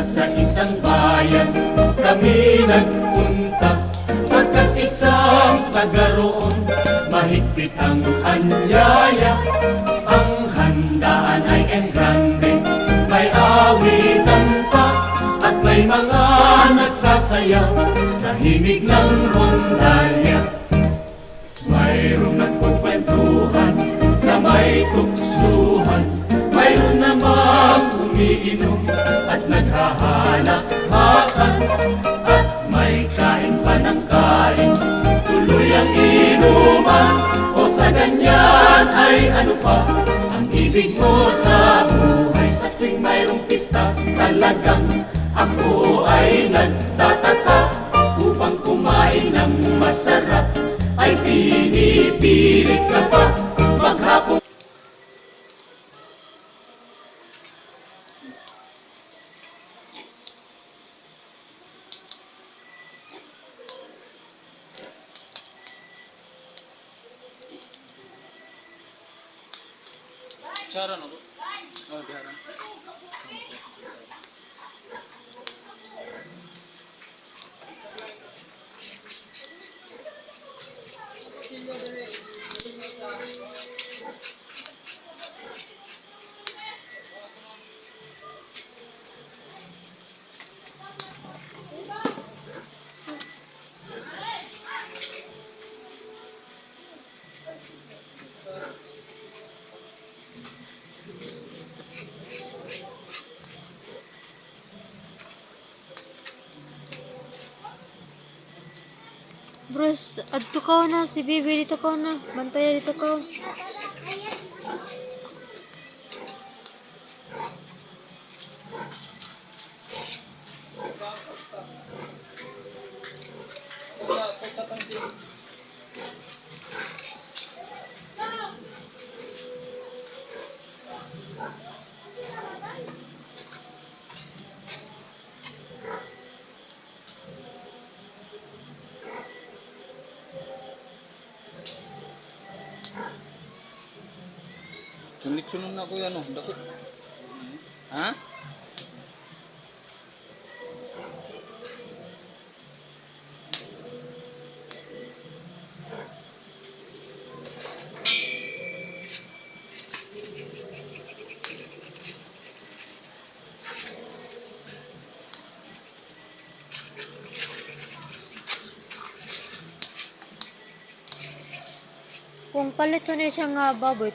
isa sa isang bayan kami nagpunta, pagkat isang taga roon mahigpit ang anyaya. Ang handaan ay engrande, may awitan pa at may mga nagsasayaw sa himig ng rondalya. Mayroong nagkukwentuhan na may tuksuhan, mayroon namang umiinom at naghahalakhakan, at may kain pa ng kain, tuloy ang inuman. O sa ganyan ay ano pa ang ibig mo sa buhay? Sa tuwing mayroong pista, talagang ako ay nagtataka. Upang kumain ng masarap ay pinipilit ka pa maghapon. Cara no? Oh, cara. Bros, adto ka na si Bibi dito ka na. Bantaya dito ka. Sunod na ko yan, oh. Dako. Ha? Kung palito niya siya nga baboy,